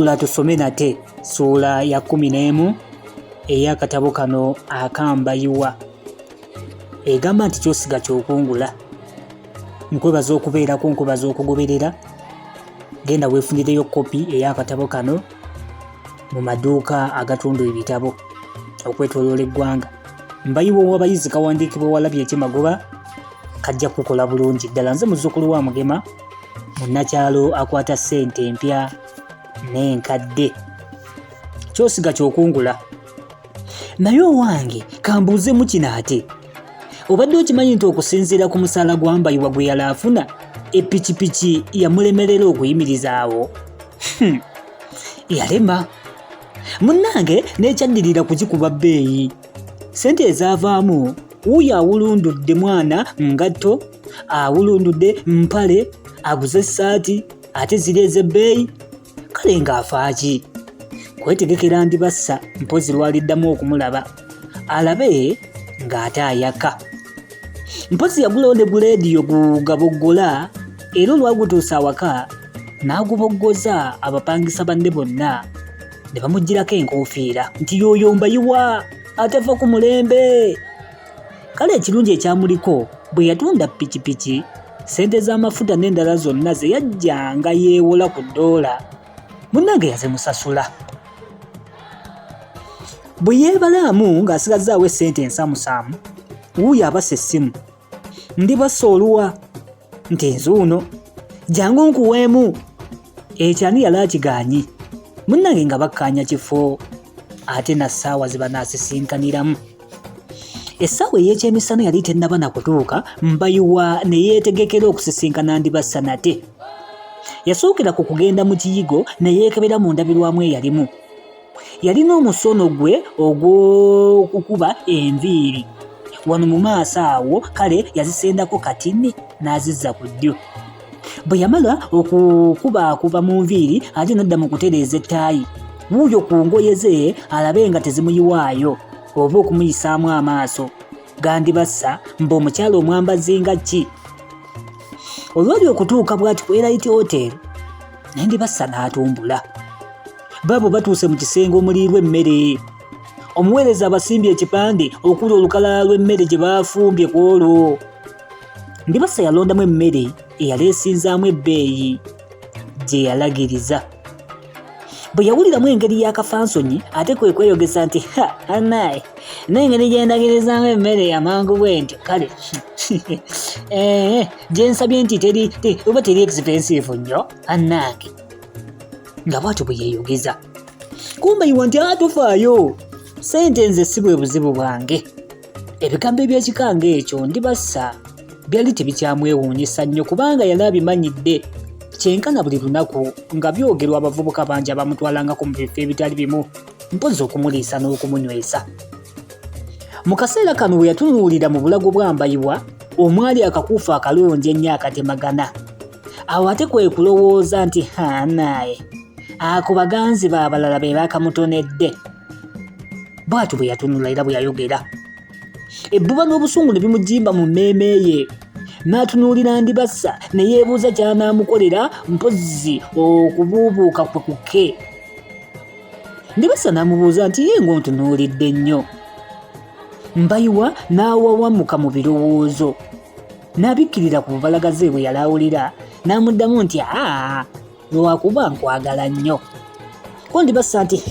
Tuwangula tusome nate ssuula ya 11 ey'akatabo kano akambayiwa. Egamba nti kyosiga kyokungula. Nkwebaza okubeerako, nkwebaza okugoberera. Genda weefunireyo kopi ey'akatabo kano mu maduuka agatunda ebitabo okwetooloola eggwanga. Mbayiwa w'abayizi kawandiikibwa Walabye Kimagoba kajja kukola bulungi ddala. Nze muzzukulu wa Mugema, munnakyalo akwata ssente empya n'enkadde. Kyosiga kyokungula. Naye owange kambuuzemu kino ate. Obadde okimanyi nti okusinziira ku musaala gwa Mbayiwa gwe yali afuna, epikipiki yamulemerera okuyimiriza awo? Yalema. Munnange n'ekyaddirira kugikuba bbeeyi. Ssente ezaavaamu wuuyo awulundudde mwana ngatto, awulundudde mpale, aguze essaati, ate ziri ez'ebbeeyi. Kale ng'afaaki? Kwetegekera Ndibassa mpozi lwaliddamu okumulaba alabe ng'ate ayaka. Mpozi yagulawo ne guleediyo gugaboggola, era olwagutuusa awaka n'aguboggoza abapangisa banne bonna ne bamugirako enkofiira nti y'oyo Mbayiwa atava ku mulembe. Kale ekirungi ekyamuliko bwe yatunda pikipiki, ssente z'amafuta n'endala zonna ze yajjanga yeewola ku ddoola, munnange yazimusasula. Bwe yeebalaamu ng'asigazaawo essente ensamusaamu, wuuyo abassa essimu. Ndibassa oluwa nti nzuuno, jangu nkuweemu. Ekyani yali akigaanyi, munnange nga bakkaanya kifo, ate na ssaawa ze banaasisinkaniramu. Essaawa ey'ekyemisana yali tennaba na kutuuka, Mbayiwa ne yeetegekera okusisinkana Ndibassa nate. Yasookera ku kugenda mu kiyigo ne yeekebera mu ndabirwamu eyalimu. Yalina omusono gwe ogw'okukuba enviiri wano mu maaso awo, kale yazisendako katini n'azizza ku ddyo. Bwe yamala okukubaakuba mu nviiri, ate n'adda mu kutereeza ettaayi, wuuyo ku ngoye ze alabe nga tezimuyiwaayo oba okumuyisaamu amaaso ga Ndibassa mbu omukyala omwambazi nga ki. Olwali okutuuka bw'ati ku Elite Hotel, ne Ndibassa n'atumbula. Baabo batuuse mu kisenge omuliirwa emmere. Omuweereza abasimbye ekipande okuli olukalala lw'emmere gye baafumbye ku olwo. Ndibassa yalondamu emmere eyaleesinzaamu ebbeeyi gye yalagiriza. Bwe yawuliramu engeri y'akafansonyi, ate kwe kweyogeza nti anaaye n'engeri gye ndagirizamu emmere amangu bw'entyo, kale gye nsabye nti oba teri expensive nnyo annange. Nga bw'atyo bwe yeeyogeza. Kumbayiwa nti atufaayo, ssente nze si bwe buzibu bwange. Ebigambo eby'ekikanga ekyo Ndibassa byali tebikyamwewuunyisa nnyo kubanga yali abimanyidde. Kyenkana buli lunaku nga byogerwa abavubuka bangi abamutwalangako mu bifo ebitali bimu, mpozi okumuliisa n'okumunywesa. Mu kaseera kano bwe yatunuulira mu bulago bwa Mbayiwa, omwali akakuufu akalungi ennyo akatemagana. Awo ate kwe kulowooza nti anaaye ako baganzi b'abalala be baakamutonedde. Bw'atyo bwe yatunula era bwe yayogera. Ebbuba n'obusungu ne bimujimba mu mmeeme ye. N'atunuulira Ndibassa ne yeebuuza ky'anaamukolera, mpozi okubuubuuka kwe kuke. Ndibassa n'amubuuza nti ye ng'ontunuulidde nnyo. Mbayiwa n'awawamuka mu birowoozo. N'abikkirira ku bubalagaze bwe yali awulira, n'amuddamu nti lwakuba nkwagala nnyo. Ko Ndibassa nti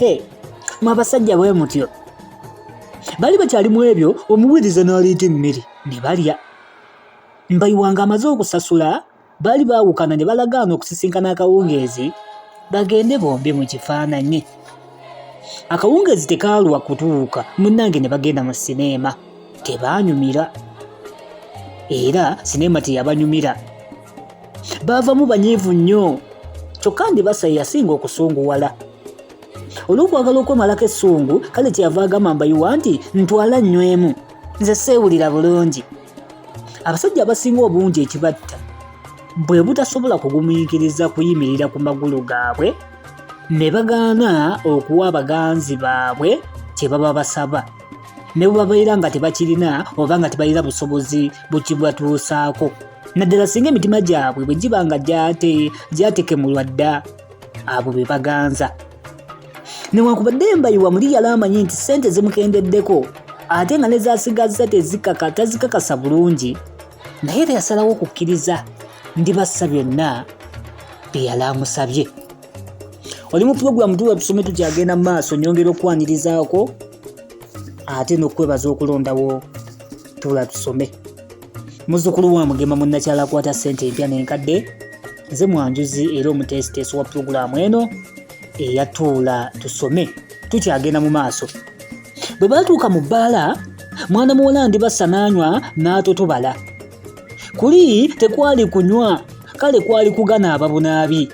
mwe abasajja bwe mutyo. Bali bakyali mu ebyo, omuweereza n'aleeta emmere ne balya. Mbayiwa ng'amaze okusasula, baali baawukana ne balagaana okusisinkana akawungeezi bagende bombi mu kifaananyi. Akawungeezi tekaalwa kutuuka, munnange ne bagenda mu sineema. Tebaanyumira, era sineema teyabanyumira. Baavamu banyiivu nnyo, kyokka Ndibassa yasinga okusunguwala. Olw'okwagala okwemalako essungu, kale kyeyava agamba Mbayiwa nti ntwala nywemu, nze seewulira bulungi. Abasajja abasinga obungi ekibatta bwe butasobola kugumiikiriza kuyimirira ku magulu gaabwe, ne bagaana okuwa abaganzi baabwe kye baba basaba, ne bwe babeera nga tebakirina oba nga tebalina busobozi bukibatuusaako. Naddala singa emitima gyabwe bwe giba nga gyatekemulwa dda, abo be baganza. Newankubadde Mbayiwa muli yali amanyi nti ssente zimukendeddeko ate nga ne zasigaza tazikakasa bulungi, naye era yasalawo okukkiriza Ndibassa byonna bye yali amusabye. Oli mu pulogulaamu tuwa tusome tukyagenda mu maaso, nyongera okwanirizaako ate n'okwebaza okulondawo tuula tusome. Muzzukulu wa Mugema munnakyala akwata ssente empya n'enkadde, nze Mwanjuzi era omuteesiteesi wa pulogulaamu eno eyatuula tusome tukyagenda mu maaso. Bwe baatuuka mu bbaala, mwana muwala Ndibassa n'anywa n'atotobala. Kuli tekwali kunywa, kale kwali kugunaaba bunaabi.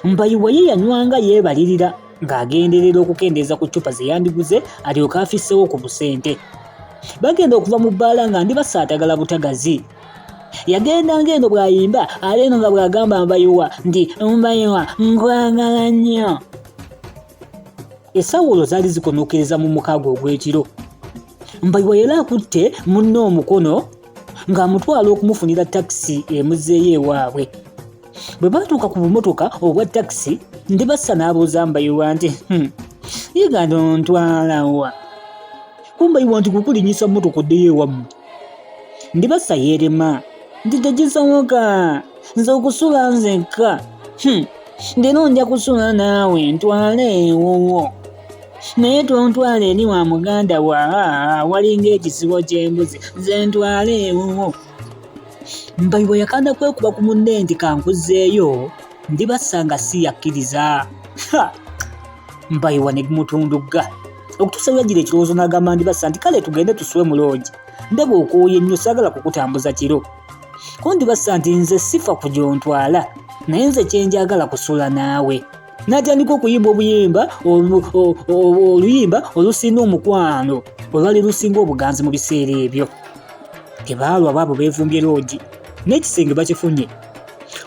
Mbayiwa ye yanywanga yeebalirira ng'agenderera okukendeeza ku ccupa ze yandiguze alyoke afissewo ku busente. Bagenda okuva mu bbaala nga Ndibassa atagala butagazi. Yagendanga eno bw'ayimba ate eno nga bw'agamba Mbayiwa nti Mbayiwa nkwagala nnyo. Essawulo zaali zikonokereza mu mukaaga ogw'ekiro. Mbayiwa yali akutte munne omukono ng'amutwala okumufunira takisi emuzzeeyo ewaabwe. Bwe baatuuka ku bumotoka obwa takisi, Ndibassa n'abuuza Mbayiwa nti yiga tontwala wa? Mbayiwa nti kukulinyisa mmotoka oddeyo ewammwe. Ndibassa yeerema nti tekisoboka, nze okusula nzekka. Ndina nja kusula naawe ntwale ewowo. Naye tontwala eri wa muganda wa walinga ekisibo ky'embuzi, nze ntwale ewowo. Mbayiwa yakanda kwekuba ku munne nti kankuzzeeyo, Ndibassa nga si yakkiriza. Mbayiwa ne gumutundugga okutuusa yagira ekirowoozo n'agamba Ndibassa nti kale tugende tusule mulongi, ndaba okooye nnyo saagala kukutambuza kiro. Ko Ndibassa nti nze sifa ku gyontwala, naye nze kyenjagala kusula naawe. N'atandika okuyimba oluyimba olusinda omukwano olwali lusinga obuganzi mu biseera ebyo. Tebaalwa baabo beevumbye loogi n'ekisenge bakifunye.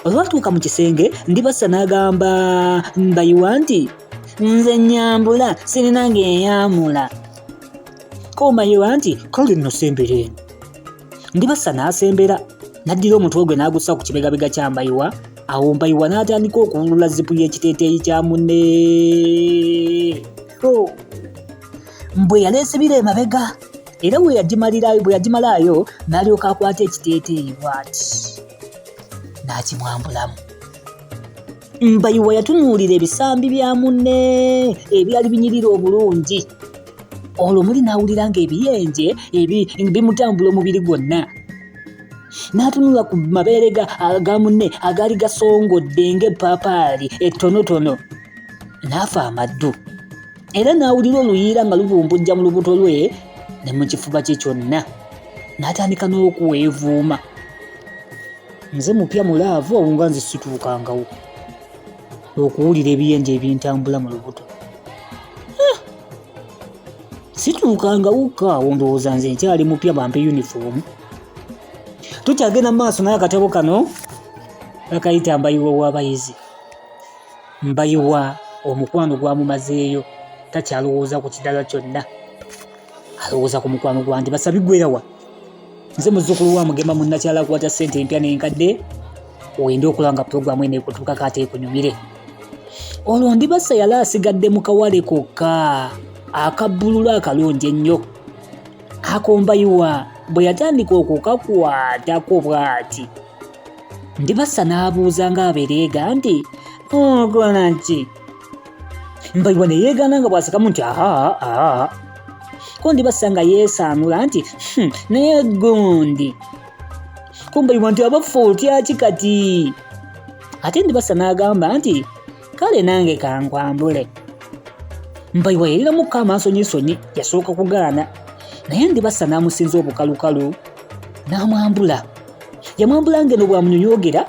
Olwatuuka mu kisenge, Ndibassa n'agamba Mbayiwa nti nze nyambula sirina ng'eyamula. Ko Mbayiwa nti kale nno sembera eno. Ndibassa n'asembera n'addira omutwe gwe n'agussa ku kibegabega kya Mbayiwa. Awo Mbayiwa n'atandika okuwulula zipu y'ekiteeteeyi kya munne. Bwe yaleesibira emabega era bwe yagimalaayo n'alyoka akwata ekiteeteeyi bw'ati n'akimwambulamu. Mbayiwa yatunuulira ebisambi bya munne ebyali binyirira obulungi. Olwo muli n'awulira ng'ebiyenje bimutambula omubiri gwonna. N'atunula ku mabeere ga munne agaali gasongodde ng'eppaapaali ettonotono. N'afa amaddu. Era n'awulira oluyiira nga lubumbujja mu lubuto lwe ne mu kifuba kye kyonna. N'atandika n'okuweevuuma. Nze mupya mulaavu awo nga nze situukangawo okuwulira ebiyenje ebintambula mu lubuto. Situukangawuka awo ndowooza nze nkyali mupya bampe yunifoomu. Tukyagenda mu maaso n'akatabo kano akayita Mbayiwa w'abayizi. Mbayiwa omukwano gwamumazeeyo, takyalowooza ku kidala kyonna, alowooza ku mukwano gwa Ndibassa. Biggweerawa nze muzzukulu wa Mugema munnakyala akwata ssente empya n'enkadde, wenda okulanga pulogulaamu eno ekutuukako ate ekunyumire. Olwo Ndibassa yali asigadde mu kawale kokka akabbulula akalungi ennyo. Ako Mbayiwa bwe yatandika okukakwatako bw'ati, Ndibassa n'abuuza ng'abereega nti okola ki? Mbayiwa ne yeegaana nga bw'asekamu nti aha. Ko Ndibassa nga yeesaanula nti naye gundi. Ko Mbayiwa nti abafu otya ki kati? Ate Ndibassa n'agamba nti kale nange kankwambule. Mbayiwa yaliramuko amansonyisonyi, yasooka kugaana, naye Ndibassa n'amusinza obukalukalu n'amwambula. Yamwambula ng'eno bw'amunyonyogera.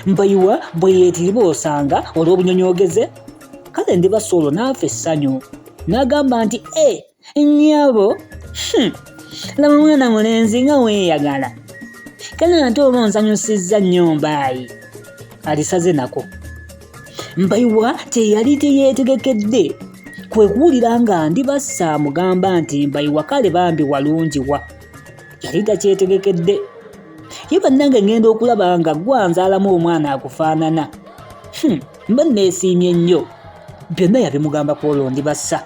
Mbayiwa bwe yeetiribosanga olw'obunyonyogeze. Kale Ndibassa olwo n'afa essanyu n'agamba nti nnyabo, laba mwana mulenzi nga weeyagala, kale ate oba onsanyusizza nnyo mbaayi. Alisaze nako. Mbayiwa teyali teyeetegekedde kwe kuwulira nga Ndibassa amugamba nti Mbayiwa kale bambi walungiwa. Yali takyetegekedde. Ye bannange ngenda okulaba nga gwanzaalamu omwana akufaanana. mba neesiimye nnyo. Byonna yabimugamba ku olwo Ndibassa.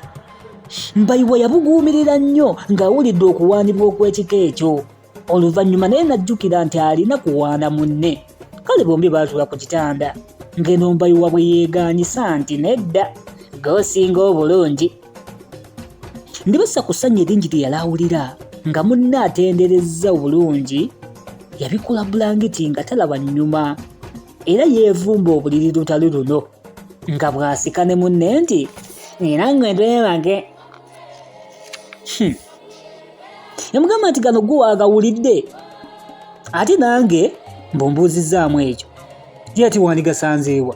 Mbayiwa yabuguumirira nnyo ng'awulidde okuwaanibwa okw'ekika ekyo. Oluvannyuma naye n'ajjukira nti alina kuwaana munne. Kale bombi baatuula ku kitanda ng'eno Mbayiwa bwe yeegaanyisa nti nedda g'osinga obulungi. Ndibassa ku ssanyu eringi lye yali awulira nga munne atenderezza obulungi, yabikola bulangiti nga talaba nnyuma era yeevumba obuliri lutali luno nga bw'asika ne munne nti nina ngwe twebage. Yamugamba nti gano gwe waagawulidde ate nange mbumbuuzizzaamu ekyo ati wandigasanzeewa.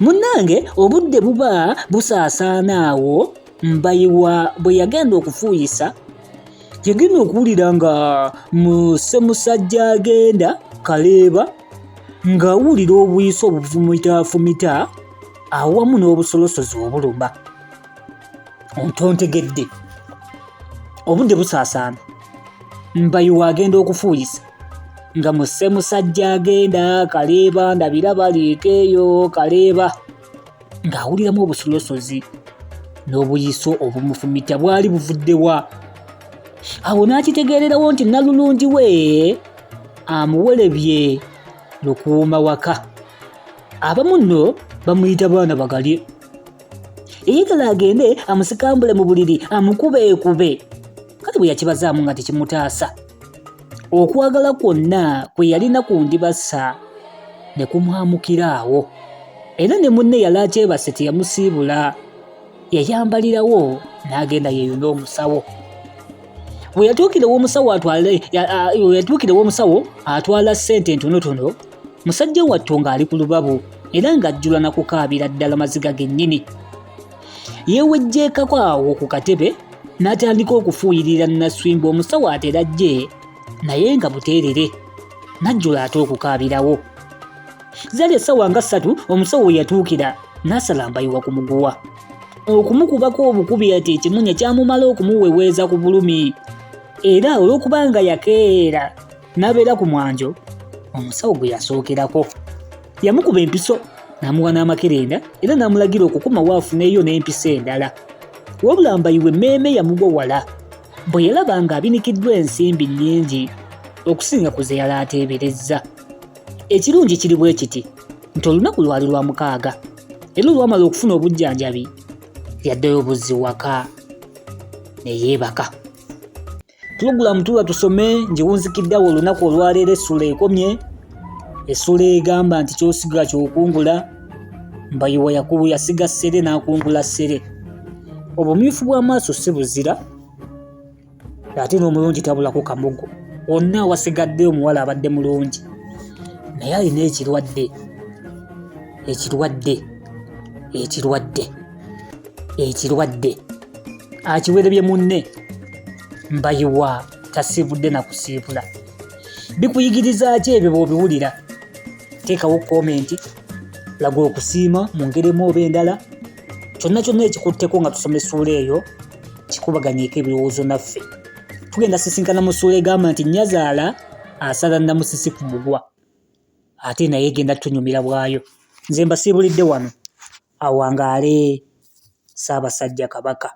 Munnange obudde buba busaasaana awo Mbayiwa bwe yagenda okufuuyisa yagenda okuwulira nga musajja agenda Kaleeba ng'awulira obuyisa obufumitafumita awamu n'obusolosozi obuluma. Ontontegedde obudde busaasaana Mbayiwa agenda okufuuyisa nga musajja agenda Kaleeba ndabira baliika eyo Kaleeba ng'awuliramu obusolosozi n'obuyiso obumufumita bwali buvuddewa. Awo n'akitegeererawo nti Nalulungi we amuwerebye lukuuma waka. Abamu nno bamuyita baana bagalye. Eyagala agende amusikambule mu buliri amukubeekube. Kale bwe yakibazaamu nga tekimutaasa. Okwagala kwonna kwe yalina ku Ndibassa ne kumwamukira awo. Era ne munne yali akyebase teyamusiibula. Yayambalirawo n'agenda yeeyuna omusawo. Bwe yatuukira ew'omusawo atwala ssente ntonotono, musajja wattu ng'ali ku lubabu era ng'ajjula na kukaabira ddala maziga gennyini. Yeewejjeekako awo ku katebe n'atandika okufuuyirira Naswimba omusawo atera ajje naye nga buteerere, n'ajjula ate okukaabirawo. Zaali essaawa nga 3 omusawo we yatuukira n'asala Mbayiwa ku muguwa. Okumukubako obukubi ati ekimunya kyamumala okumuweweeza ku bulumi. Era olw'okubanga yakeera n'abeera ku mwanjo, omusawo gwe yasookerako yamukuba empiso n'amuwa n'amakerenda era n'amulagira okukuma waafuneeyo n'empisa endala. Wabula Mbayiwa emmeeme yamugwa wala bwe yalaba ng'abinikiddwa ensimbi nnyingi okusinga ku ze yali ateeberezza. Ekirungi kiri bwe kiti nti olunaku lwali lwa 6 era olwamala okufuna obujjanjabi yaddayo buzzi waka ne yeebaka. Pulogulaamu tuba tusome ngiwunzikiddewo olunaku olwaleero essuula ekomye. Essuula egamba nti kyosiga kyokungula. Mbayiwa yasiga ssere n'akungula ssere. Obumyufu bw'amaaso si buzira ate n'omulungi tabulako kamugo. Wonna awasigadde omuwala abadde mulungi naye alina ekirwadde akiwerebye munne. Mbayiwa tasiibudde na kusiibula. Bikuyigiriza ki ebyo bw'obiwulira? Teekawo komenti, laga okusiima mu ngeri emu oba endala. Kyonna ekikutteko nga tusoma essuula eyo kikubaganyeeko ebirowoozo naffe. Tugenda sisinkana mu ssuula egamba nti Nnyazaala asala Namusisi ku mugwa ate naye egenda tunyumira bwayo. Nze mbasiibulidde wano awangaale Ssaabasajja Kabaka.